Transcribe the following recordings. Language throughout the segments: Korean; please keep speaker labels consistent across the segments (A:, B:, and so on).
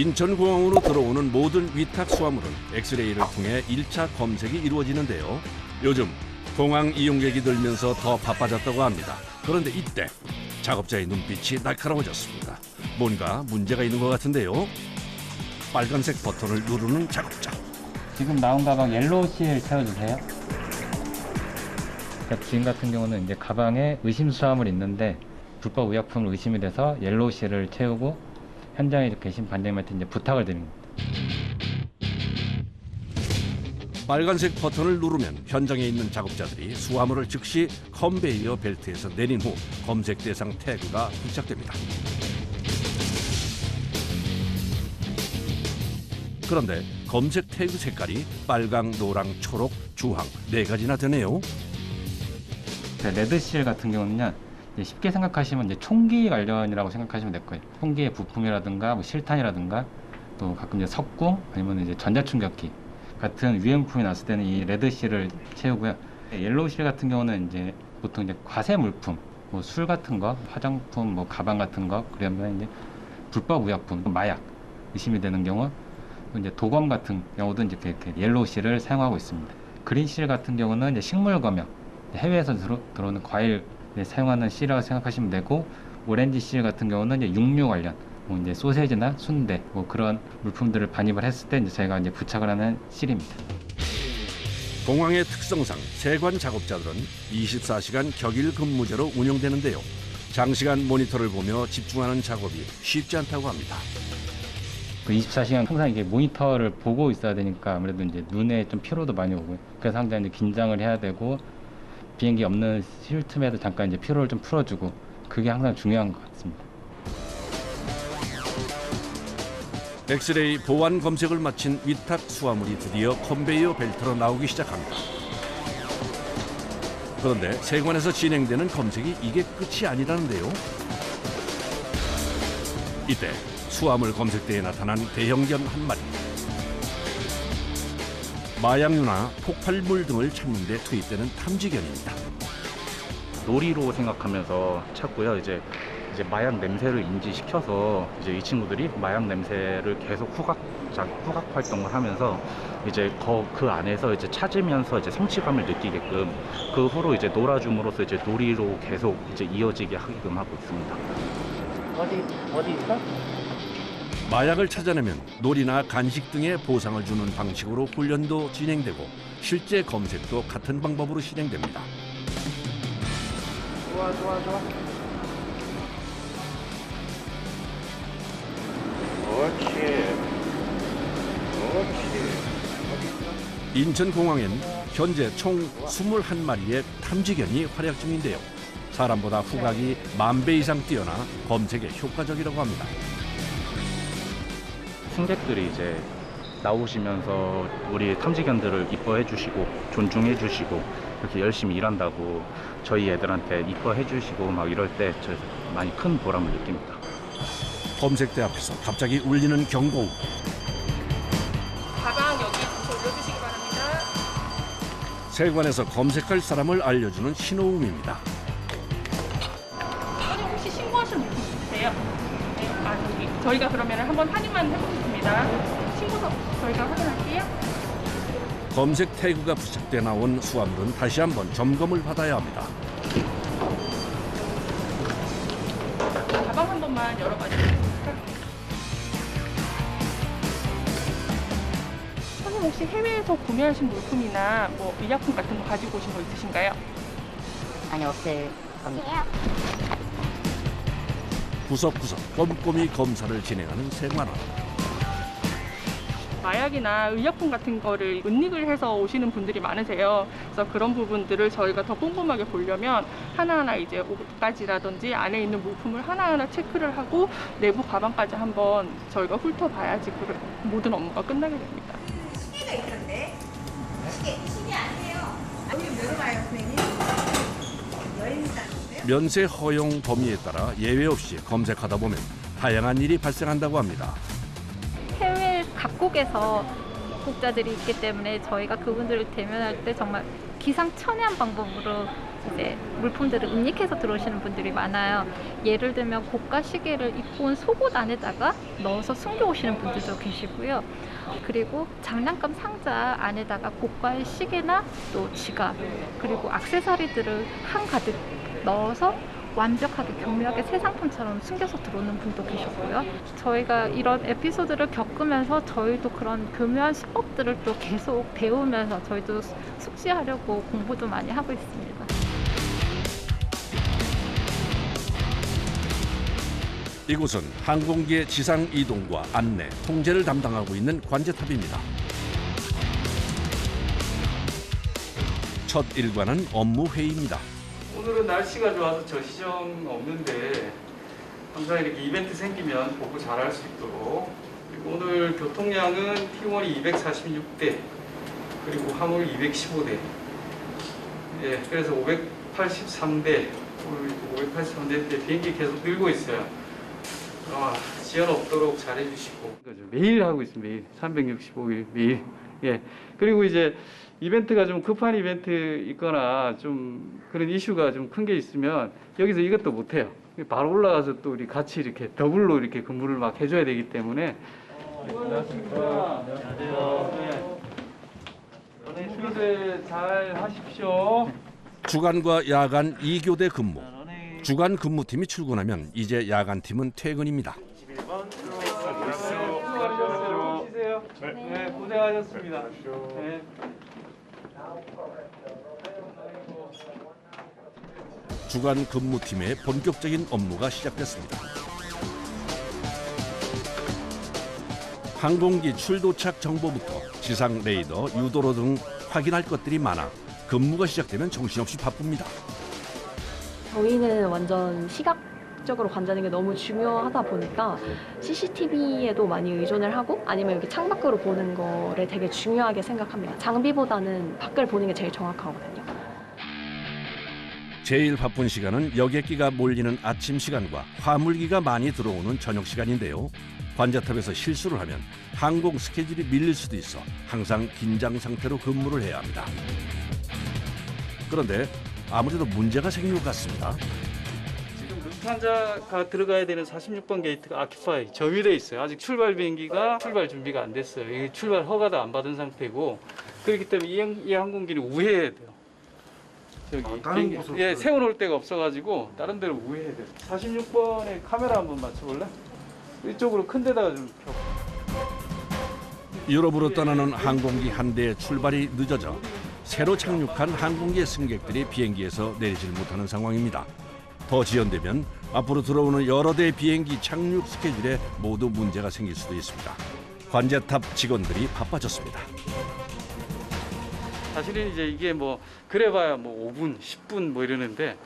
A: 인천공항으로 들어오는 모든 위탁 수화물은 엑스레이를 통해 1차 검색이 이루어지는데요. 요즘 공항 이용객이 늘면서 더 바빠졌다고 합니다. 그런데 이때 작업자의 눈빛이 날카로워졌습니다. 뭔가 문제가 있는 것 같은데요. 빨간색 버튼을 누르는 작업자.
B: 지금 나온 가방 옐로우 실 채워주세요. 지금 같은 경우는 이제 가방에 의심 수화물이 있는데 불법 의약품을 의심이 돼서 옐로우 실을 채우고 현장에 계신 반장님한테 이제 부탁을 드립니다.
A: 빨간색 버튼을 누르면 현장에 있는 작업자들이 수화물을 즉시 컨베이어 벨트에서 내린 후 검색 대상 태그가 부착됩니다. 그런데 검색 태그 색깔이 빨강, 노랑, 초록, 주황 4가지나 되네요.
B: 레드실 같은 경우는요, 쉽게 생각하시면 이제 총기 관련이라고 생각하시면 될 거예요. 총기의 부품이라든가 뭐 실탄이라든가 또 가끔 이제 석궁 아니면 이제 전자충격기 같은 위험품이 났을 때는 이 레드실을 채우고요. 옐로우실 같은 경우는 이제 보통 이제 과세 물품, 뭐 술 같은 거, 화장품, 뭐 가방 같은 거, 그러면 이제 불법 의약품, 마약 의심이 되는 경우, 이제 도검 같은 경우도 이제 이렇게 옐로우실을 사용하고 있습니다. 그린실 같은 경우는 이제 식물 검역, 해외에서 들어오는 과일 사용하는 실이라고 생각하시면 되고, 오렌지 실 같은 경우는 이제 육류 관련, 뭐 이제 소세지나 순대 뭐 그런 물품들을 반입을 했을 때 이제 저희가 이제 부착을 하는 실입니다.
A: 공항의 특성상 세관 작업자들은 24시간 격일 근무제로 운영되는데요. 장시간 모니터를 보며 집중하는 작업이 쉽지 않다고 합니다.
B: 24시간 항상 이게 모니터를 보고 있어야 되니까 아무래도 이제 눈에 좀 피로도 많이 오고요. 그래서 항상 이제 긴장을 해야 되고 비행기 없는 쉴 틈에도 잠깐 이제 피로를 좀 풀어주고 그게 항상 중요한 것 같습니다.
A: 엑스레이 보안 검색을 마친 위탁 수화물이 드디어 컨베이어 벨트로 나오기 시작합니다. 그런데 세관에서 진행되는 검색이 이게 끝이 아니라는데요. 이때 수화물 검색대에 나타난 대형견 한 마리. 마약류나 폭발물 등을 찾는 데 투입되는 탐지견입니다.
C: 놀이로 생각하면서 찾고요. 이제 마약 냄새를 인지시켜서 이제 이 친구들이 마약 냄새를 계속 후각 활동을 하면서 이제 그 안에서 이제 찾으면서 이제 성취감을 느끼게끔 그 후로 이제 놀아줌으로써 이제 놀이로 계속 이제 이어지게 하게끔 하고 있습니다.
B: 어디 있어?
A: 마약을 찾아내면 놀이나 간식 등의 보상을 주는 방식으로 훈련도 진행되고 실제 검색도 같은 방법으로 실행됩니다.
B: 좋아. 옳지.
A: 인천공항엔 현재 총 21마리의 탐지견이 활약 중인데요. 사람보다 후각이 10,000배 이상 뛰어나 검색에 효과적이라고 합니다.
C: 승객들이 이제 나오시면서 우리 탐지견들을 이뻐해 주시고 존중해 주시고 이렇게 열심히 일한다고 저희 애들한테 이뻐해 주시고 막 이럴 때 저 많이 큰 보람을 느낍니다.
A: 검색대 앞에서 갑자기 울리는 경고음.
D: 가방 여기 주소 올려주시기 바랍니다.
A: 세관에서 검색할 사람을 알려주는 신호음입니다.
D: 아니 혹시 신고하신 물품 있으세요? 네, 여기 저희가 그러면 한번 확인만 해보겠습니다. 신고서 저희가 확인할게요.
A: 검색 태그가 부착돼 나온 수화물은 다시 한번 점검을 받아야 합니다.
D: 가방 한 번만 열어봐 주시겠습니까? 선생님 혹시 해외에서 구매하신 물품이나 뭐 의약품 같은 거 가지고 오신 거 있으신가요?
E: 아니 없을 겁니다.
A: 구석구석 꼼꼼히 검사를 진행하는 세관원.
D: 마약이나 의약품 같은 거를 은닉을 해서 오시는 분들이 많으세요. 그래서 그런 부분들을 저희가 더 꼼꼼하게 보려면 하나하나 이제 옷가지라든지 안에 있는 물품을 하나하나 체크를 하고 내부 가방까지 한번 저희가 훑어봐야지 그 모든 업무가 끝나게 됩니다.
F: 시계가 있던데? 시계 아니에요. 여기 내려가요, 선생님. 여행사인데요?
A: 면세 허용 범위에 따라 예외 없이 검색하다 보면 다양한 일이 발생한다고 합니다.
G: 해외 각국에서 입국자들이 있기 때문에 저희가 그분들을 대면할 때 정말 기상천외한 방법으로 이제 물품들을 은닉해서 들어오시는 분들이 많아요. 예를 들면 고가 시계를 입고 온 속옷 안에다가 넣어서 숨겨오시는 분들도 계시고요. 그리고 장난감 상자 안에다가 고가의 시계나 또 지갑 그리고 액세서리들을 한가득 넣어서 완벽하게 교묘하게 새 상품처럼 숨겨서 들어오는 분도 계셨고요. 저희가 이런 에피소드를 겪으면서 저희도 그런 교묘한 수법들을 또 계속 배우면서 저희도 숙지하려고 공부도 많이 하고 있습니다.
A: 이곳은 항공기의 지상 이동과 안내, 통제를 담당하고 있는 관제탑입니다. 첫 일과는 업무 회의입니다.
H: 오늘은 날씨가 좋아서 저 시정 없는데 항상 이렇게 이벤트 생기면 보고 잘할 수 있도록 그리고 오늘 교통량은 T1이 246대 그리고 화물 215대 예, 그래서 583대 오늘 583대 비행기 계속 늘고 있어요. 지연 없도록 잘해주시고 매일 하고 있습니다. 매일 365일 매일 예 그리고 이제 이벤트가 좀 급한 이벤트 있거나 좀 그런 이슈가 좀 큰 게 있으면 여기서 이것도 못해요. 바로 올라가서 또 우리 같이 이렇게 더블로 이렇게 근무를 막 해줘야 되기 때문에. 안녕하십니까. 안녕하세요. 오늘 수고들 잘 하십시오.
A: 주간과 야간 2교대 근무. 주간 근무팀이 출근하면 이제 야간팀은 퇴근입니다.
H: 네, 고생하셨습니다. 네.
A: 주간 근무팀의 본격적인 업무가 시작됐습니다. 항공기 출도착 정보부터 지상 레이더, 유도로 등 확인할 것들이 많아 근무가 시작되면 정신없이 바쁩니다.
I: 저희는 완전 시각적으로 관자는 게 너무 중요하다 보니까 CCTV에도 많이 의존을 하고 아니면 여기 창밖으로 보는 거를 되게 중요하게 생각합니다. 장비보다는 밖을 보는 게 제일 정확하거든요.
A: 제일 바쁜 시간은 여객기가 몰리는 아침 시간과 화물기가 많이 들어오는 저녁 시간인데요. 관제탑에서 실수를 하면 항공 스케줄이 밀릴 수도 있어 항상 긴장 상태로 근무를 해야 합니다. 그런데 아무래도 문제가 생긴 것 같습니다.
H: 지금 루프한자가 들어가야 되는 46번 게이트가 아키파이 점유돼 있어요. 아직 출발 비행기가 출발 준비가 안 됐어요. 이게 출발 허가도 안 받은 상태고 그렇기 때문에 이 항공기는 우회해야 돼요. 저기 비행기, 예, 세워놓을 데가 없어가지고 다른 데로 우회해야 돼요. 46번에 카메라 한번 맞춰볼래? 이쪽으로 큰 데다가 좀 펴.
A: 유럽으로 떠나는 항공기 한 대의 출발이 늦어져 새로 착륙한 항공기의 승객들이 비행기에서 내리질 못하는 상황입니다. 더 지연되면 앞으로 들어오는 여러 대의 비행기 착륙 스케줄에 모두 문제가 생길 수도 있습니다. 관제탑 직원들이 바빠졌습니다.
H: 사실은 이제 이게 뭐 그래봐야 뭐 5분, 10분 뭐 이러는데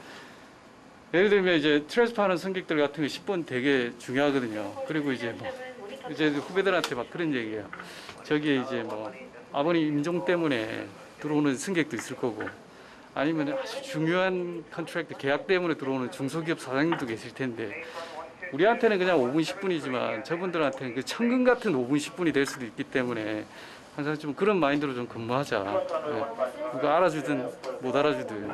H: 예를 들면 이제 트랜스퍼 하는 승객들 같은 거 10분 되게 중요하거든요. 그리고 이제 뭐 이제 후배들한테 막 그런 얘기예요. 저기 이제 뭐 아버님 임종 때문에 들어오는 승객도 있을 거고 아니면 아주 중요한 컨트랙트 계약 때문에 들어오는 중소기업 사장님도 계실 텐데 우리한테는 그냥 5분 10분이지만 저분들한테는 그 천금 같은 5분 10분이 될 수도 있기 때문에 항상 좀 그런 마인드로 좀 근무하자. 네. 누가 알아주든 못 알아주든.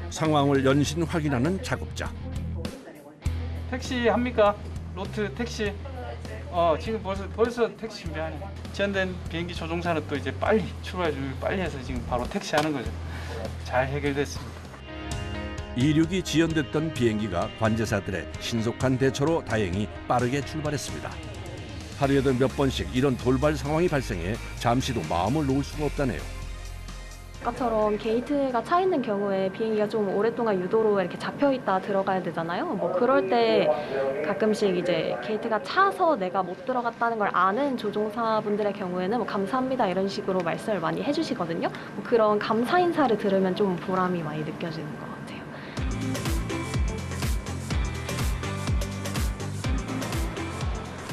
A: 상황을 연신 확인하는 작업자.
H: 택시 합니까? 로트 택시. 지금 벌써 택시 준비하네. 지연된 비행기 조종사는 또 이제 빨리 출발 준비 빨리 해서 지금 바로 택시 하는 거죠. 잘 해결됐습니다.
A: 이륙이 지연됐던 비행기가 관제사들의 신속한 대처로 다행히 빠르게 출발했습니다. 하루에도 몇 번씩 이런 돌발 상황이 발생해 잠시도 마음을 놓을 수가 없다네요.
I: 아까처럼 게이트가 차 있는 경우에 비행기가 좀 오랫동안 유도로 이렇게 잡혀 있다 들어가야 되잖아요. 뭐 그럴 때 가끔씩 이제 게이트가 차서 내가 못 들어갔다는 걸 아는 조종사분들의 경우에는 뭐 감사합니다 이런 식으로 말씀을 많이 해주시거든요. 뭐 그런 감사 인사를 들으면 좀 보람이 많이 느껴지는 것 같아요.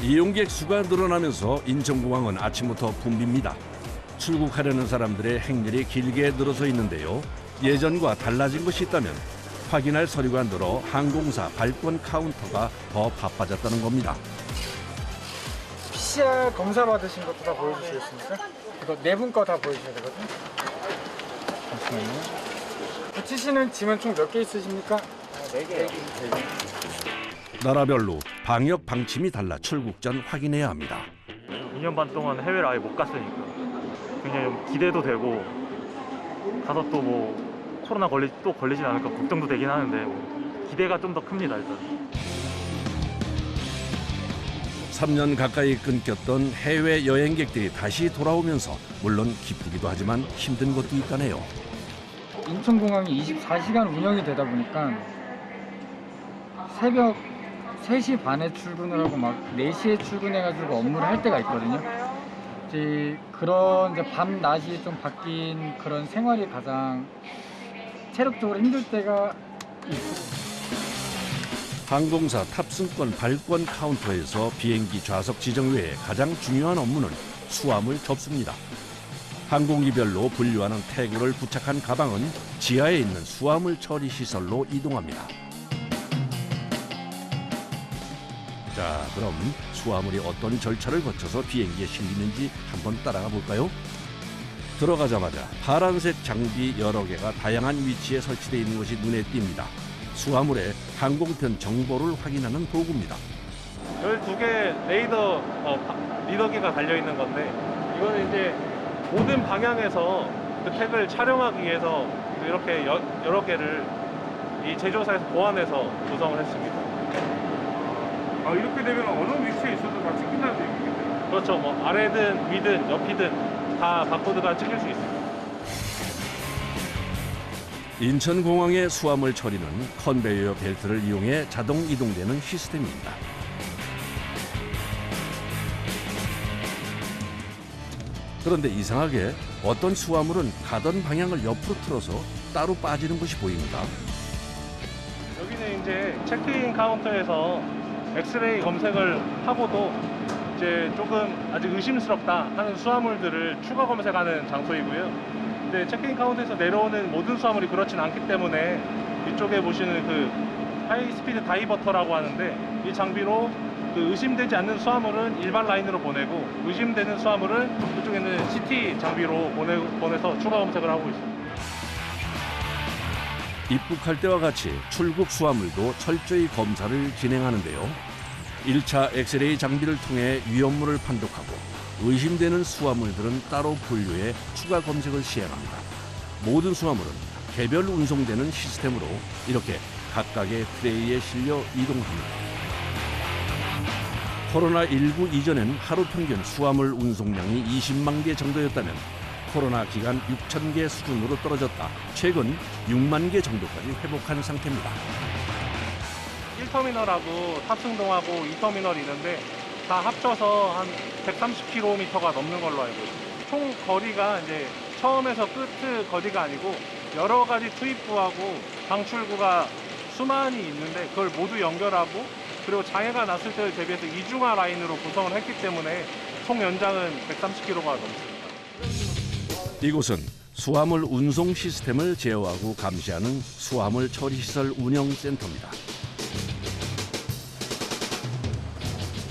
A: 이용객 수가 늘어나면서 인천공항은 아침부터 붐빕니다. 출국하려는 사람들의 행렬이 길게 늘어서 있는데요. 예전과 달라진 것이 있다면 확인할 서류가 늘어 항공사 발권 카운터가 더 바빠졌다는 겁니다.
J: PCR 검사 받으신 것도 다 보여주시겠습니까? 이거 네 분 거 다 보여주셔야 되거든요. 잠시만요. 붙이시는 짐은 총 몇 개 있으십니까?
C: 4개.
A: 나라별로 방역 방침이 달라 출국 전 확인해야 합니다.
K: 2년 반 동안 해외를 아예 못 갔으니까 굉장히 좀 기대도 되고 가서 또 뭐 코로나 걸리진 않을까 걱정도 되긴 하는데 기대가 좀 더 큽니다 일단.
A: 3년 가까이 끊겼던 해외 여행객들이 다시 돌아오면서 물론 기쁘기도 하지만 힘든 것도 있다네요.
J: 인천공항이 24시간 운영이 되다 보니까 새벽 3시 반에 출근을 하고 막 4시에 출근해가지고 업무를 할 때가 있거든요. 이제 그런 이제 밤 낮이 좀 바뀐 그런 생활이 가장 체력적으로 힘들 때가 있고.
A: 항공사 탑승권 발권 카운터에서 비행기 좌석 지정 외에 가장 중요한 업무는 수화물 접수입니다. 항공기별로 분류하는 태그를 부착한 가방은 지하에 있는 수화물 처리 시설로 이동합니다. 자, 그럼 수화물이 어떤 절차를 거쳐서 비행기에 실리는지 한번 따라가 볼까요? 들어가자마자 파란색 장비 여러 개가 다양한 위치에 설치되어 있는 것이 눈에 띕니다. 수화물의 항공편 정보를 확인하는 도구입니다.
K: 12개 리더기가 달려있는 건데 이거는 이제 모든 방향에서 그 택을 촬영하기 위해서 이렇게 여러 개를 이 제조사에서 보완해서 구성을 했습니다.
J: 이렇게 되면 어느 위치에 있어도 다 찍힌다는 얘기겠네요.
K: 그렇죠. 뭐 아래든 위든 옆이든 다 바코드가 찍힐 수 있습니다.
A: 인천공항의 수화물 처리는 컨베이어 벨트를 이용해 자동 이동되는 시스템입니다. 그런데 이상하게 어떤 수화물은 가던 방향을 옆으로 틀어서 따로 빠지는 것이 보입니다.
K: 여기는 이제 체크인 카운터에서 엑스레이 검색을 하고도 이제 조금 아직 의심스럽다 하는 수화물들을 추가 검색하는 장소이고요. 근데 체크인 카운터에서 내려오는 모든 수화물이 그렇진 않기 때문에 이쪽에 보시는 그 하이스피드 다이버터라고 하는데 이 장비로 그 의심되지 않는 수화물은 일반 라인으로 보내고 의심되는 수화물을 그쪽에 있는 CT 장비로 보내서 추가 검색을 하고 있습니다.
A: 입국할 때와 같이 출국 수화물도 철저히 검사를 진행하는데요. 1차 엑스레이 장비를 통해 위험물을 판독하고 의심되는 수화물들은 따로 분류해 추가 검색을 시행합니다. 모든 수화물은 개별 운송되는 시스템으로 이렇게 각각의 트레이에 실려 이동합니다. 코로나19 이전엔 하루 평균 수화물 운송량이 20만 개 정도였다면 코로나 기간 6천 개 수준으로 떨어졌다. 최근 6만 개 정도까지 회복한 상태입니다.
K: 1터미널하고 탑승동하고 2터미널이 있는데 다 합쳐서 한 130km가 넘는 걸로 알고 있습니다. 총 거리가 이제 처음에서 끝 거리가 아니고 여러 가지 투입구하고 방출구가 수만이 있는데 그걸 모두 연결하고 그리고 장애가 났을 때를 대비해서 이중화 라인으로 구성을 했기 때문에 총 연장은 130km가 넘습니다.
A: 이곳은 수화물 운송 시스템을 제어하고 감시하는 수화물 처리시설 운영센터입니다.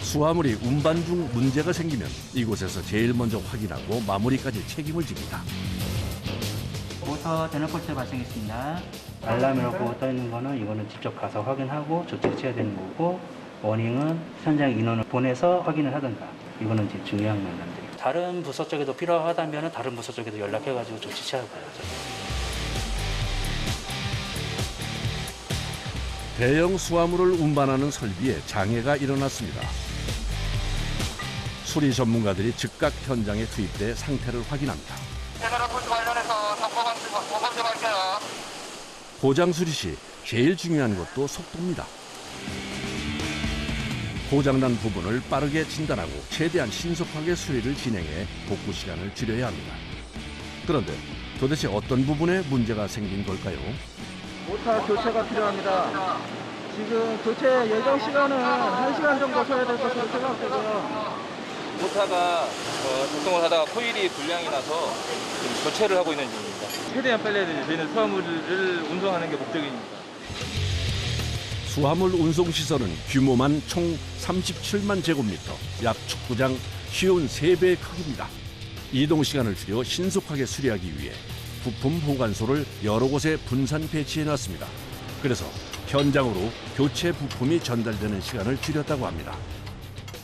A: 수화물이 운반 중 문제가 생기면 이곳에서 제일 먼저 확인하고 마무리까지 책임을 집니다.
L: 모터 대널 폴트 발생했습니다. 알람이라고 떠 있는 거는 이거는 직접 가서 확인하고 조치를 취해야 되는 거고, 워닝은 현장 인원을 보내서 확인을 하든가. 이거는 이제 중요한 면들이에요. 다른 부서 쪽에도 필요하다면 다른 부서 쪽에도 연락해가지고 조치 취하고 가야죠.
A: 대형 수화물을 운반하는 설비에 장애가 일어났습니다. 수리 전문가들이 즉각 현장에 투입돼 상태를 확인합니다. 고장 수리 시 제일 중요한 것도 속도입니다. 고장난 부분을 빠르게 진단하고 최대한 신속하게 수리를 진행해 복구 시간을 줄여야 합니다. 그런데 도대체 어떤 부분에 문제가 생긴 걸까요?
J: 모터 교체가 필요합니다. 지금 교체 예정 시간은 1시간 정도 소요될 것으로 생각되고요.
M: 모터가 작동을 하다가 코일이 불량이 나서 지금 교체를 하고 있는 중입니다. 최대한 빨리 저희는 수화물을 운송하는 게 목적입니다.
A: 수화물 운송 시설은 규모만 총 37만 제곱미터, 약 축구장 쉬운 3배의 크기입니다. 이동 시간을 줄여 신속하게 수리하기 위해 부품 보관소를 여러 곳에 분산 배치해 놨습니다. 그래서 현장으로 교체 부품이 전달되는 시간을 줄였다고 합니다.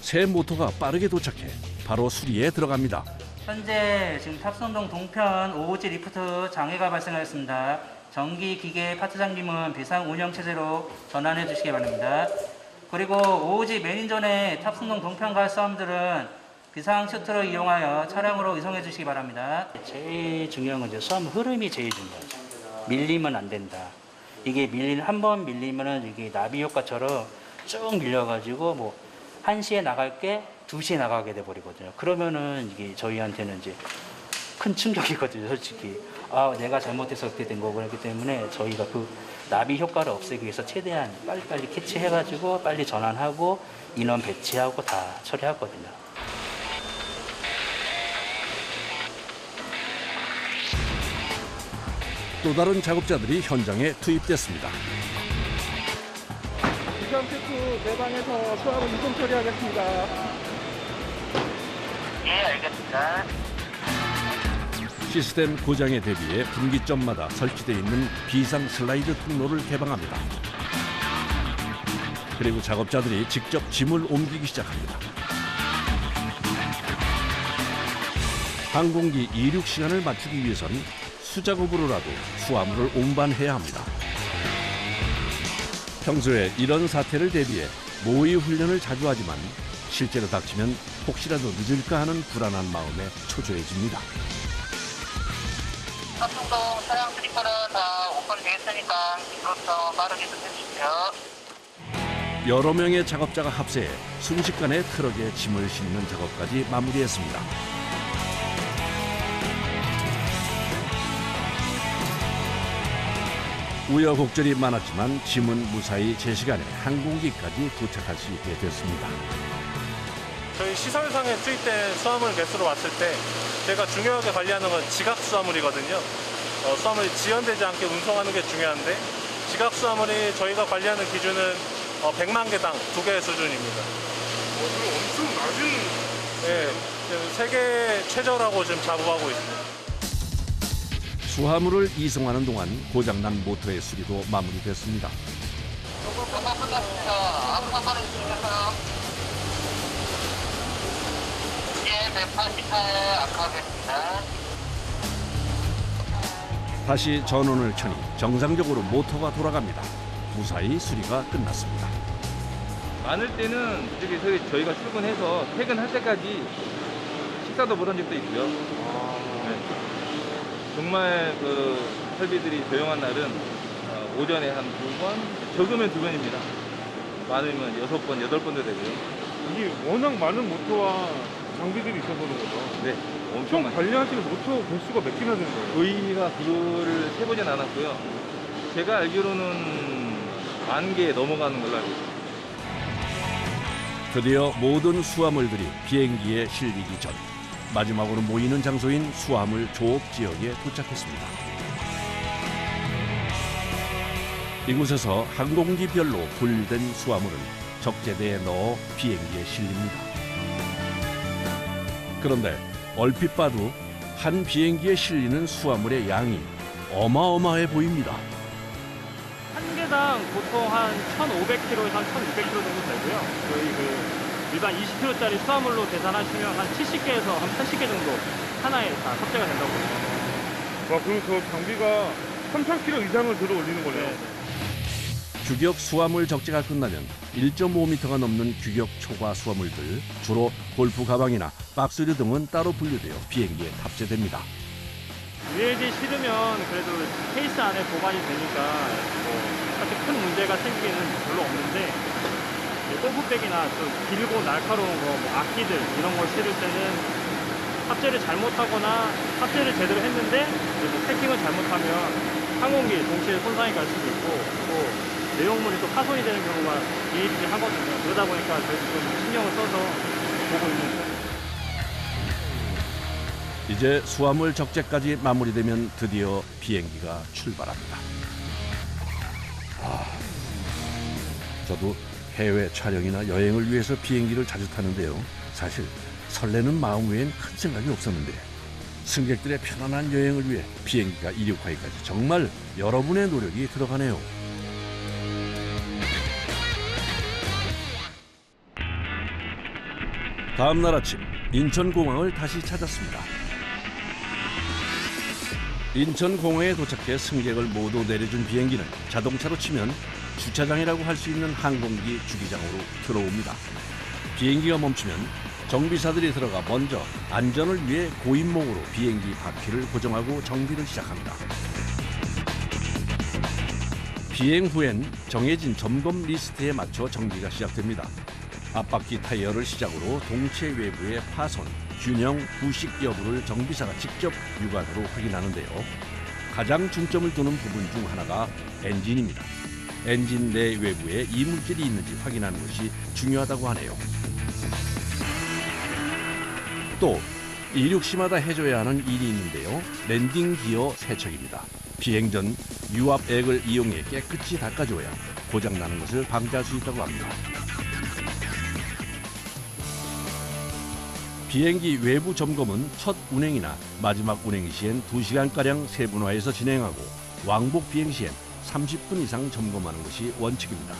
A: 새 모터가 빠르게 도착해 바로 수리에 들어갑니다.
L: 현재 지금 탑승동 동편 5호지 리프트 장애가 발생하였습니다. 전기 기계 파트 잠김은 비상 운영 체제로 전환해 주시기 바랍니다. 그리고 5호지 메인 인전의 탑승동 동편 갈 수화물들은 비상 슈트를 이용하여 차량으로 이송해 주시기 바랍니다. 제일 중요한 건 이제 수화물 흐름이 제일 중요하죠. 밀리면 안 된다. 이게 한 번 밀리면은 이게 나비 효과처럼 쭉 밀려가지고 뭐 1시에 나갈 게 2시에 나가게 돼 버리거든요. 그러면은 이게 저희한테는 이제 큰 충격이거든요, 솔직히. 아, 내가 잘못해서 그렇게 된 거고 그렇기 때문에 저희가 그 나비 효과를 없애기 위해서 최대한 빨리빨리 캐치해가지고 빨리 전환하고 인원 배치하고 다 처리하거든요.
A: 또 다른 작업자들이 현장에 투입됐습니다.
H: 비상 체크 내방에서 수화물 이송 처리하겠습니다.
L: 예, 알겠습니다.
A: 시스템 고장에 대비해 분기점마다 설치되어 있는 비상 슬라이드 통로를 개방합니다. 그리고 작업자들이 직접 짐을 옮기기 시작합니다. 항공기 이륙 시간을 맞추기 위해선 수작업으로라도 수화물을 운반해야 합니다. 평소에 이런 사태를 대비해 모의 훈련을 자주 하지만 실제로 닥치면 혹시라도 늦을까 하는 불안한 마음에 초조해집니다.
L: 탑승동 차량 스리퍼는 다 오픈되었으니까 그것도 빠르게 좀 해주십시오.
A: 여러 명의 작업자가 합세해 순식간에 트럭에 짐을 싣는 작업까지 마무리했습니다. 우여곡절이 많았지만 짐은 무사히 제 시간에 항공기까지 도착할 수 있게 됐습니다.
K: 저희 시설상에 투입된 수화물 개수로 봤을 때 제가 중요하게 관리하는 건 지각 수화물이거든요. 수화물이 지연되지 않게 운송하는 게 중요한데 지각 수화물이 저희가 관리하는 기준은 100만 개당 2개 수준입니다.
N: 엄청 낮은.
K: 네, 세계 최저라고 지금 자부하고 있습니다.
A: 수화물을 이송하는 동안 고장난 모터의 수리도 마무리됐습니다. 다시 전원을 켜니 정상적으로 모터가 돌아갑니다. 무사히 수리가 끝났습니다.
M: 많을 때는 저희가 출근해서 퇴근할 때까지 식사도 못 한 적도 있고요. 네. 정말 그 설비들이 조용한 날은 오전에 한 2번, 적으면 2번입니다. 많으면 6번, 8번도 되고요.
N: 이게 워낙 많은 모터와 장비들이 있어서 그런 거죠.
M: 네, 엄청
N: 총
M: 많죠.
N: 관리하시는 모터 개수가 몇 개나 되는 거예요?
M: 저희가 그거를 세보진 않았고요. 제가 알기로는 10,000개 넘어가는 걸로 알고 있습니다.
A: 드디어 모든 수화물들이 비행기에 실리기 전 마지막으로 모이는 장소인 수화물 조업 지역에 도착했습니다. 이곳에서 항공기별로 분류된 수화물은 적재대에 넣어 비행기에 실립니다. 그런데 얼핏 봐도 한 비행기에 실리는 수화물의 양이 어마어마해 보입니다.
H: 한 개당 보통 한 1,500kg에서 한 1,600kg 정도 되고요. 저희 일반 20kg짜리 수화물로 계산하시면 한 70개에서 한 80개 정도 하나에 다 탑재가 된다고 보시면.
N: 와, 그럼 저 장비가 3,000kg 이상을 들어 올리는 거네요.
A: 규격 수화물 적재가 끝나면 1.5m가 넘는 규격 초과 수화물들, 주로 골프 가방이나 박스류 등은 따로 분류되어 비행기에 탑재됩니다.
H: ULG 실으면 그래도 케이스 안에 보관이 되니까 사실 큰 문제가 생기기는 별로 없는데 골프백이나 좀 길고 날카로운 거, 악기들 이런 걸 실을 때는 탑재를 잘못하거나 탑재를 제대로 했는데 패킹을 잘못하면 항공기 동시에 손상이 갈 수도 있고 또 내용물이 또 파손이 되는 경우가 비일비재하거든요. 그러다 보니까 저희도 좀 신경을 써서 보고 있는 편입니다.
A: 이제 수화물 적재까지 마무리되면 드디어 비행기가 출발합니다. 저도 해외 촬영이나 여행을 위해서 비행기를 자주 타는데요. 사실 설레는 마음 외엔 큰 생각이 없었는데 승객들의 편안한 여행을 위해 비행기가 이륙하기까지 정말 여러분의 노력이 들어가네요. 다음 날 아침 인천공항을 다시 찾았습니다. 인천공항에 도착해 승객을 모두 내려준 비행기는 자동차로 치면 주차장이라고 할 수 있는 항공기 주기장으로 들어옵니다. 비행기가 멈추면 정비사들이 들어가 먼저 안전을 위해 고인목으로 비행기 바퀴를 고정하고 정비를 시작합니다. 비행 후엔 정해진 점검 리스트에 맞춰 정비가 시작됩니다. 앞바퀴 타이어를 시작으로 동체 외부의 파손, 균형, 부식 여부를 정비사가 직접 육안으로 확인하는데요. 가장 중점을 두는 부분 중 하나가 엔진입니다. 엔진 내 외부에 이물질이 있는지 확인하는 것이 중요하다고 하네요. 또 이륙 시마다 해줘야 하는 일이 있는데요. 랜딩 기어 세척입니다. 비행 전 유압액을 이용해 깨끗이 닦아줘야 고장나는 것을 방지할 수 있다고 합니다. 비행기 외부 점검은 첫 운행이나 마지막 운행 시엔 2시간가량 세분화해서 진행하고 왕복 비행 시엔 30분 이상 점검하는 것이 원칙입니다.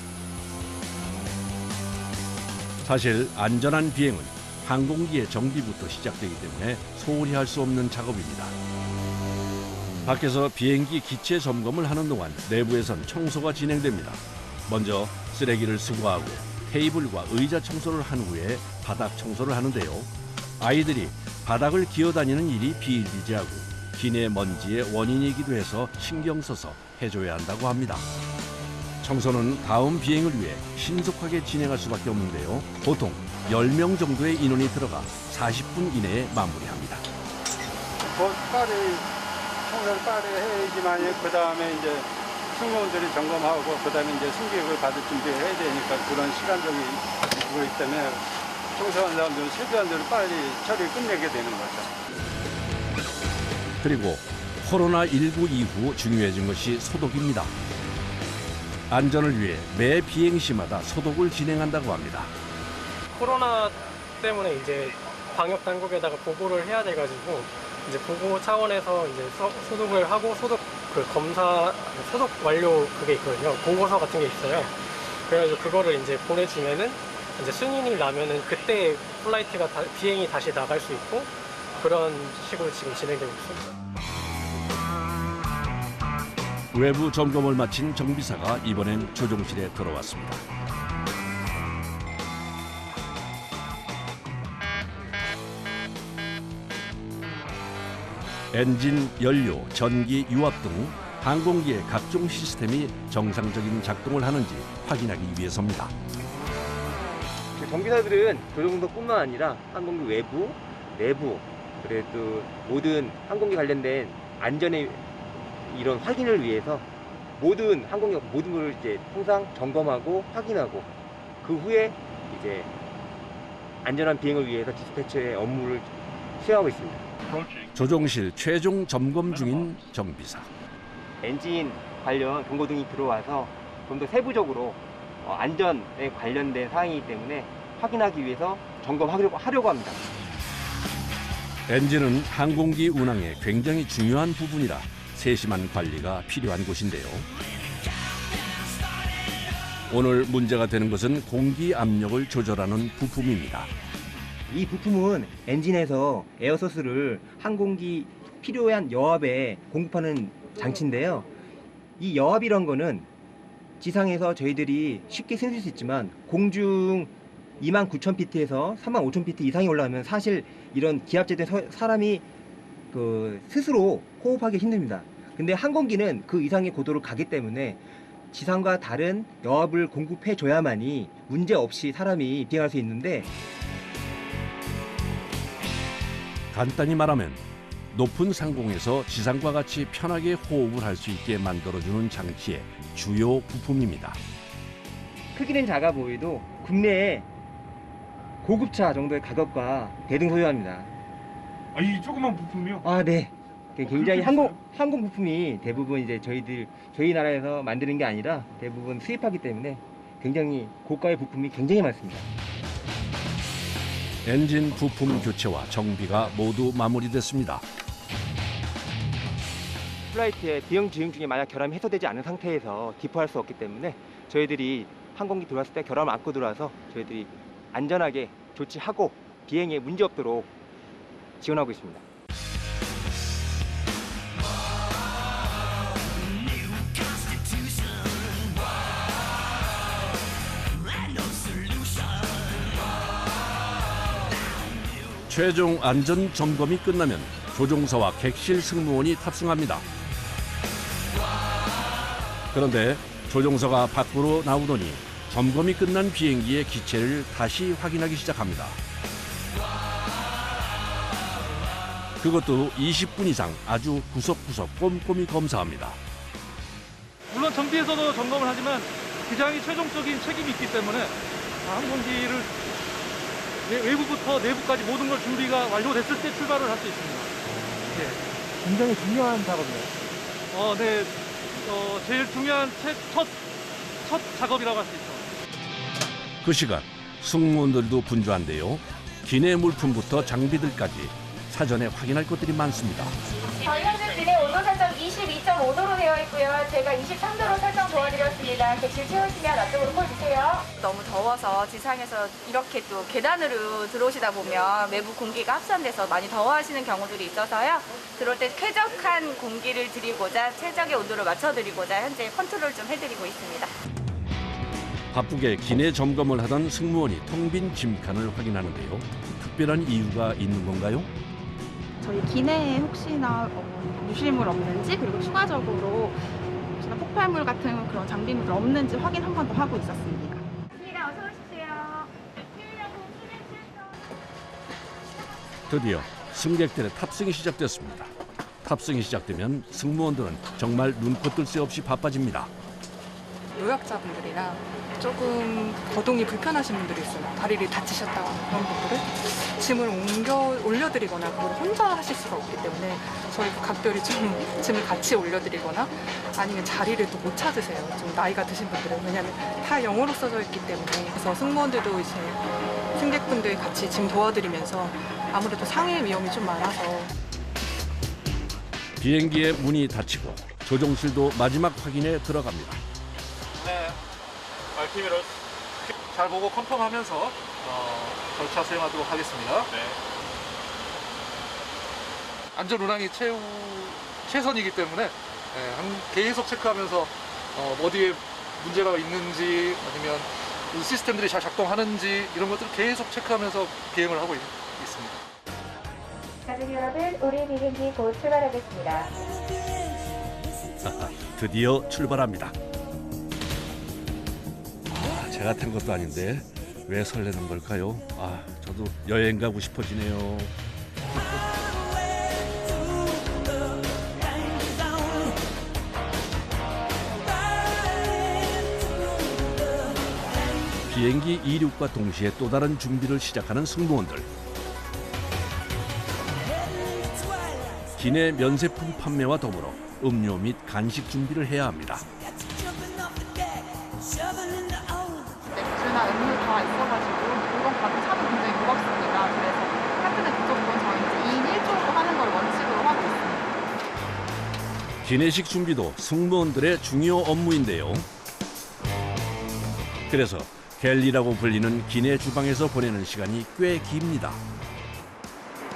A: 사실 안전한 비행은 항공기의 정비부터 시작되기 때문에 소홀히 할 수 없는 작업입니다. 밖에서 비행기 기체 점검을 하는 동안 내부에선 청소가 진행됩니다. 먼저 쓰레기를 수거하고 테이블과 의자 청소를 한 후에 바닥 청소를 하는데요. 아이들이 바닥을 기어다니는 일이 비일비재하고 기내 먼지의 원인이기도 해서 신경 써서 해줘야 한다고 합니다. 청소는 다음 비행을 위해 신속하게 진행할 수밖에 없는데요. 보통 10명 정도의 인원이 들어가 40분 이내에 마무리합니다.
O: 청소를 빨리 해야지만 그 다음에 이제 승무원들이 점검하고 그 다음에 이제 승객을 받을 준비해야 되니까 그런 시간적인 그거기 때문에 청소하는 사람들은 최대한 대로 빨리 처리를 끝내게 되는 거죠.
A: 그리고 코로나19 이후 중요해진 것이 소독입니다. 안전을 위해 매 비행 시마다 소독을 진행한다고 합니다.
P: 코로나 때문에 이제 방역 당국에다가 보고를 해야 돼가지고 이제 보고 차원에서 이제 소독을 하고 소독 검사 소독 완료 그게 있거든요. 보고서 같은 게 있어요. 그래가지고 그거를 이제 보내주면은 이제 승인이 나면은 그때 플라이트가 비행이 다시 나갈 수 있고 그런 식으로 지금 진행되고 있습니다.
A: 외부 점검을 마친 정비사가 이번엔 조종실에 들어왔습니다. 엔진, 연료, 전기, 유압 등 항공기의 각종 시스템이 정상적인 작동을 하는지 확인하기 위해서입니다.
Q: 정비사들은 조종석뿐만 아니라 항공기 외부, 내부, 그래도 모든 항공기 관련된 안전의 이런 확인을 위해서 모든 항공기 모든 걸 이제 항상 점검하고 확인하고 그 후에 이제 안전한 비행을 위해서 디스패처의 업무를 수행하고 있습니다.
A: 조종실 최종 점검 중인 정비사.
Q: 엔진 관련 경고등이 들어와서 좀 더 세부적으로 안전에 관련된 사항이기 때문에 확인하기 위해서 점검하려고 합니다.
A: 엔진은 항공기 운항에 굉장히 중요한 부분이라 세심한 관리가 필요한 곳인데요. 오늘 문제가 되는 것은 공기 압력을 조절하는 부품입니다.
Q: 이 부품은 엔진에서 에어소스를 항공기 필요한 여압에 공급하는 장치인데요. 이 여압이란 거는 지상에서 저희들이 쉽게 생길 수 있지만 공중 29,000피트에서 35,000피트 이상이 올라오면 사실 이런 기압제된 사람이 스스로 호흡하기 힘듭니다. 근데 항공기는 그 이상의 고도를 가기 때문에 지상과 다른 여압을 공급해 줘야만이 문제 없이 사람이 비행할 수 있는데,
A: 간단히 말하면 높은 상공에서 지상과 같이 편하게 호흡을 할 수 있게 만들어주는 장치의 주요 부품입니다.
Q: 크기는 작아 보여도 국내에 고급차 정도의 가격과 대등소이합니다.
N: 아, 이 조그만 부품이요?
Q: 아, 네. 굉장히 항공 부품이 대부분 이제 저희 나라에서 만드는 게 아니라 대부분 수입하기 때문에 굉장히 고가의 부품이 굉장히 많습니다.
A: 엔진 부품 교체와 정비가 모두 마무리됐습니다.
Q: 플라이트에 비용 지용 중에 만약 결함이 해소되지 않은 상태에서 디포할 수 없기 때문에 저희들이 항공기 들어왔을 때 결함을 안고 들어와서 저희들이 안전하게 조치하고 비행에 문제 없도록 지원하고 있습니다.
A: 최종 안전 점검이 끝나면 조종사와 객실 승무원이 탑승합니다. 그런데 조종사가 밖으로 나오더니 점검이 끝난 비행기의 기체를 다시 확인하기 시작합니다. 그것도 20분 이상 아주 구석구석 꼼꼼히 검사합니다.
R: 물론 정비에서도 점검을 하지만 기장이 최종적인 책임이 있기 때문에 항공기를 외부부터 내부까지 모든 걸 준비가 완료됐을 때 출발을 할 수 있습니다. 네.
J: 굉장히 중요한 작업이에요.
R: 네. 제일 중요한 첫 작업이라고 할 수 있죠.
A: 그 시간 승무원들도 분주한데요. 기내 물품부터 장비들까지 사전에 확인할 것들이 많습니다.
S: 저희 현재 기내 온도 설정 22.5도로 되어 있고요. 제가 23도로 설정 도와드렸습니다. 객실 채우시면 앞쪽으로 보여주세요.
T: 너무 더워서 지상에서 이렇게 또 계단으로 들어오시다 보면 외부 공기가 합선돼서 많이 더워하시는 경우들이 있어서요. 들어올 때 쾌적한 공기를 드리고자 최적의 온도를 맞춰드리고자 현재 컨트롤 좀 해드리고 있습니다.
A: 바쁘게 기내 점검을 하던 승무원이 텅 빈 짐칸을 확인하는데요. 특별한 이유가 있는 건가요?
U: 저희 기내에 혹시나 유실물 없는지, 그리고 추가적으로 혹시나 폭발물 같은 그런 장비물 없는지 확인 한 번 더 하고 있었습니다.
S: 어서 오십시오.
A: 드디어 승객들의 탑승이 시작됐습니다. 탑승이 시작되면 승무원들은 정말 눈코 뜰 새 없이 바빠집니다.
V: 노약자분들이나 조금 거동이 불편하신 분들이 있어요. 다리를 다치셨다거나 그런 분들을 짐을 올려드리거나 그걸 혼자 하실 수가 없기 때문에 저희 각별히 좀 짐을 같이 올려드리거나 아니면 자리를 또 못 찾으세요. 좀 나이가 드신 분들은. 왜냐하면 다 영어로 써져 있기 때문에. 그래서 승무원들도 이제 승객분들 같이 짐 도와드리면서 아무래도 상해 위험이 좀 많아서.
A: 비행기의 문이 닫히고 조종실도 마지막 확인에 들어갑니다.
K: 네, RPM을 잘 보고 컨펌하면서 절차 수행하도록 하겠습니다. 네. 안전 운항이 최선이기 때문에 계속 체크하면서 어디에 문제가 있는지 아니면 시스템들이 잘 작동하는지 이런 것들을 계속 체크하면서 비행을 하고 있습니다.
S: 가족 여러분, 우리 비행기 곧 출발하겠습니다.
A: 드디어 출발합니다. 제가 탄 것도 아닌데 왜 설레는 걸까요? 저도 여행 가고 싶어지네요. 비행기 이륙과 동시에 또 다른 준비를 시작하는 승무원들. 기내 면세품 판매와 더불어 음료 및 간식 준비를 해야 합니다.
U: 맥주나 음료 다 있어가지고 그건 가득 차면 굉장히 무겁습니다. 그래서 카트는 무조건 저희 2인 1조로 하는 걸 원칙으로 하고 있습니다.
A: 기내식 준비도 승무원들의 중요 업무인데요. 그래서 갤리라고 불리는 기내 주방에서 보내는 시간이 꽤 깁니다.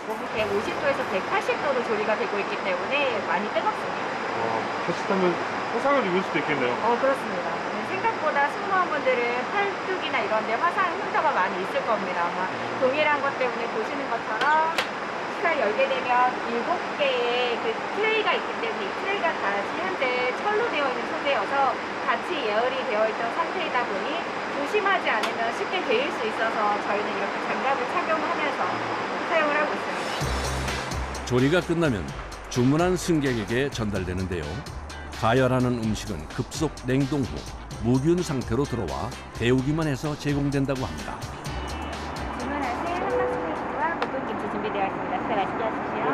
S: 몸이 150도에서 180도로 조리가 되고 있기 때문에 많이 뜨겁습니다.
N: 자칫하면 화상을 입을 수도 있겠네요.
S: 그렇습니다. 생각보다 승무원분들은 팔뚝이나 이런 데 화상 흉터가 많이 있을 겁니다. 아마 동일한 것 때문에 보시는 것처럼 식사를 열게 되면 7개의 그 트레이가 있기 때문에 이 트레이가 다 현재 철로 되어 있는 소재여서 같이 예열이 되어 있던 상태이다 보니 조심하지 않으면 쉽게 데일 수 있어서 저희는 이렇게 장갑을 착용하면서 사용을 하고 있습니다.
A: 조리가 끝나면 주문한 승객에게 전달되는데요. 가열하는 음식은 급속 냉동 후 무균 상태로 들어와 데우기만 해서 제공된다고 합니다.
S: 주문하신 한박스테이크와 볶음김치 준비되어 있습니다. 식사 맛있게 하십시오.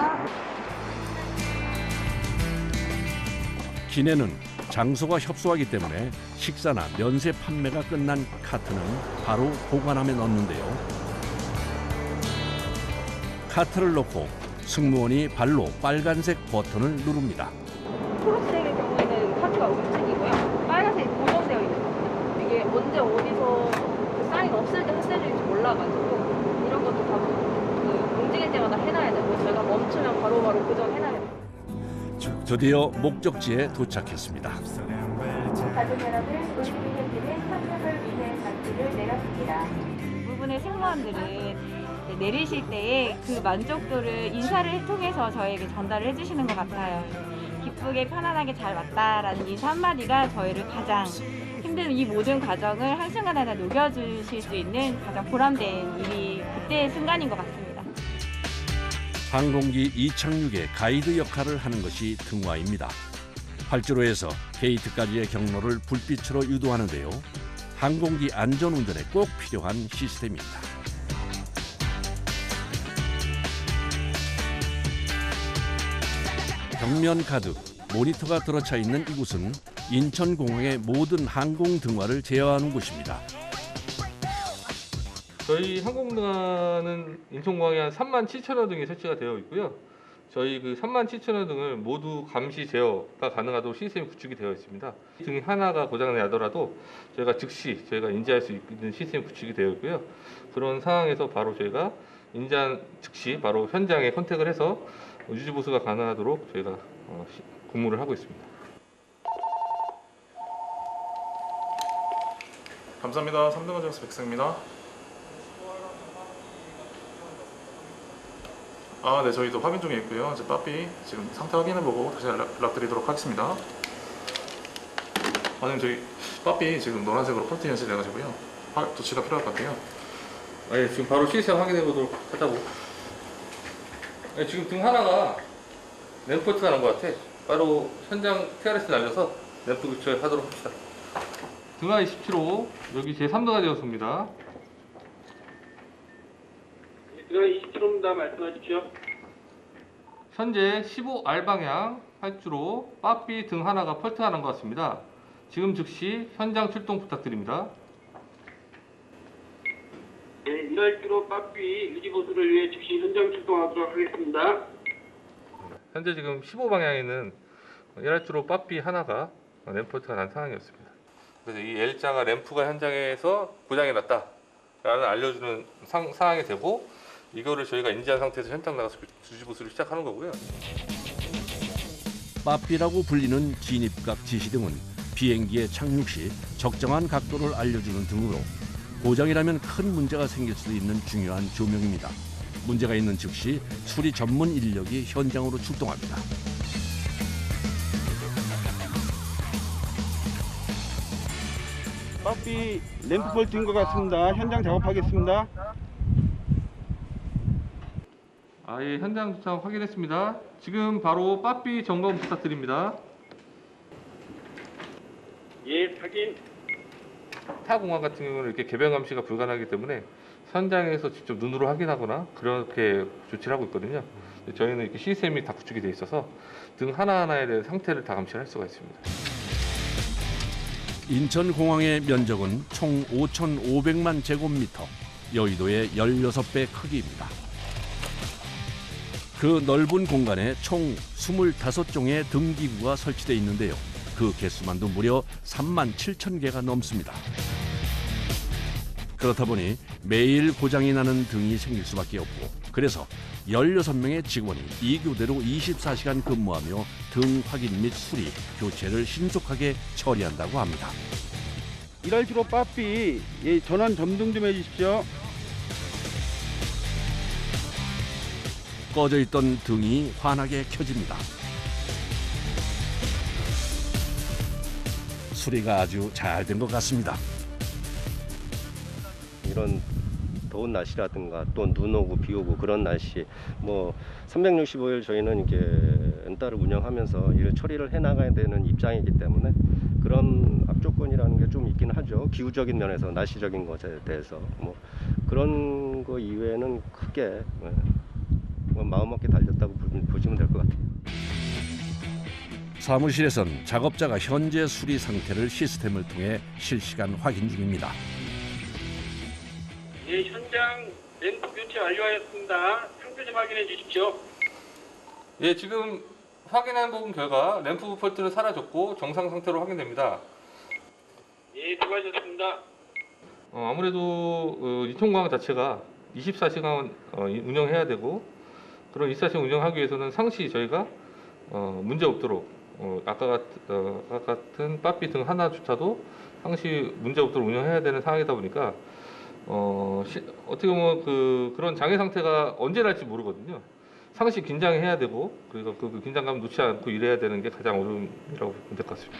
A: 기내는 장소가 협소하기 때문에 식사나 면세 판매가 끝난 카트는 바로 보관함에 넣는데요. 카트를 넣고 승무원이 발로 빨간색 버튼을 누릅니다.
B: 초록색의 경우에는 카드가 움직이고요. 빨간색이 고정되어 있는 거예요. 이게 언제 어디서 그 사인 없을 때 햇살일지 몰라가지고 이런 것도 다 그 움직일 때마다 해놔야 되고 저희가 멈추면 바로바로 고정해놔야 돼요.
A: 드디어 목적지에 도착했습니다.
S: 가족 여러분, 올림픽협회는 참석을 위해 장비를 내렸습니다.
E: 대부분의 승무원들은 내리실 때에 그 만족도를 인사를 통해서 저에게 전달을 해주시는 것 같아요. 기쁘게 편안하게 잘 왔다라는 인사 한마디가 저희를 가장 힘든 이 모든 과정을 한순간 하나 녹여주실 수 있는 가장 보람된 일이 그때의 순간인 것 같습니다.
A: 항공기 이착륙의 가이드 역할을 하는 것이 등화입니다. 활주로에서 게이트까지의 경로를 불빛으로 유도하는데요. 항공기 안전운전에 꼭 필요한 시스템입니다. 벽면 가득 모니터가 들어차 있는 이곳은 인천공항의 모든 항공 등화를 제어하는 곳입니다.
M: 저희 항공등화는 인천공항에 한 37,000여 등이 설치가 되어 있고요. 저희 그 37,000여 등을 모두 감시 제어가 가능하도록 시스템이 구축이 되어 있습니다. 등이 하나가 고장나더라도 저희가 즉시 저희가 인지할 수 있는 시스템이 구축이 되어 있고요. 그런 상황에서 바로 저희가 인지한 즉시 바로 현장에 컨택을 해서 유지 보수가 가능하도록 저희가 근무를 하고 있습니다.
W: 감사합니다. 3등원 장수 백승입니다. 네, 저희도 확인 중에 있고요. 이제 빠삐 지금 상태 확인해보고 다시 연락드리도록 하겠습니다. 아니, 저희 빠삐 지금 노란색으로 폴트 현실돼가지고요. 조치가 필요할 것 같아요.
M: 네, 지금 바로 시스템 확인해보도록 하자고. 네, 지금 등 하나가 램프포트가 난 것 같아. 바로 현장 TRS 날려서 램프 교체하도록 합시다. 등하 27호, 여기 제 3등하 되었습니다.
X: 등하 27호입니다. 말씀하십시오.
M: 현재 15R 방향 활주로 빠삐 등 하나가 펄트가 난 것 같습니다. 지금 즉시 현장 출동 부탁드립니다.
X: 네, 1활주로 빠삐 유지보수를 위해 즉시 현장 출동하도록 하겠습니다.
M: 현재 지금 15방향에는 1활주로 빠삐 하나가 램프포트가 난 상황이었습니다. 그래서 이 L자가 램프가 현장에서 고장이 났다 라는 알려주는 상황이 되고, 이거를 저희가 인지한 상태에서 현장 나가서 유지보수를 시작하는 거고요.
A: 빠삐라고 불리는 진입각 지시등은 비행기의 착륙 시 적정한 각도를 알려주는 등으로 고장이라면 큰 문제가 생길 수도 있는 중요한 조명입니다. 문제가 있는 즉시 수리 전문 인력이 현장으로 출동합니다.
X: 빠삐 램프 폴트인 것 같습니다. 현장 작업하겠습니다.
M: 예, 현장 도착 확인했습니다. 지금 바로 빠삐 점검 부탁드립니다.
X: 예, 확인.
M: 타 공항 같은 경우는 이렇게 개변 감시가 불가능하기 때문에 현장에서 직접 눈으로 확인하거나 그렇게 조치를 하고 있거든요. 저희는 이렇게 시스템이 다 구축이 돼 있어서 등 하나하나에 대한 상태를 다 감시를 할 수가 있습니다.
A: 인천공항의 면적은 총 5,500만 제곱미터, 여의도의 16배 크기입니다. 그 넓은 공간에 총 25종의 등기구가 설치되어 있는데요. 그 개수만도 무려 37,000개가 넘습니다. 그렇다 보니 매일 고장이 나는 등이 생길 수밖에 없고, 그래서 16명의 직원이 이 교대로 24시간 근무하며 등 확인 및 수리, 교체를 신속하게 처리한다고 합니다.
X: 1활주로 빠삐 전원 점등 좀 해주십시오.
A: 꺼져 있던 등이 환하게 켜집니다. 수리가 아주 잘 된 것 같습니다.
Y: 이런 더운 날씨라든가 또 눈 오고 비 오고 그런 날씨, 365일 저희는 이렇게 엔따를 운영하면서 일을 처리를 해 나가야 되는 입장이기 때문에 그런 악조건이라는 게 좀 있긴 하죠. 기후적인 면에서, 날씨적인 것에 대해서 그런 거 이외에는 크게 마음먹게 달렸다고 보시면 될 것 같아요.
A: 사무실에선 작업자가 현재 수리 상태를 시스템을 통해 실시간 확인 중입니다.
X: 예, 현장 램프 교체 완료하였습니다. 상태 좀 확인해 주십시오.
M: 예, 지금
C: 확인한 부분 결과 램프 폴트는 사라졌고 정상 상태로 확인됩니다.
X: 예, 수고하셨습니다.
C: 아무래도 이통광 자체가 24시간 운영해야 되고 그런 24시간 운영하기 위해서는 상시 저희가 문제 없도록 아까 같은 빠삐 등 하나조차도 상시 문제 없도록 운영해야 되는 상황이다 보니까 어떻게 보면 그런 장애 상태가 언제 날지 모르거든요. 상시 긴장해야 되고 그리고 그 긴장감 놓지 않고 일해야 되는 게 가장 어려움이라고 볼 것 같습니다.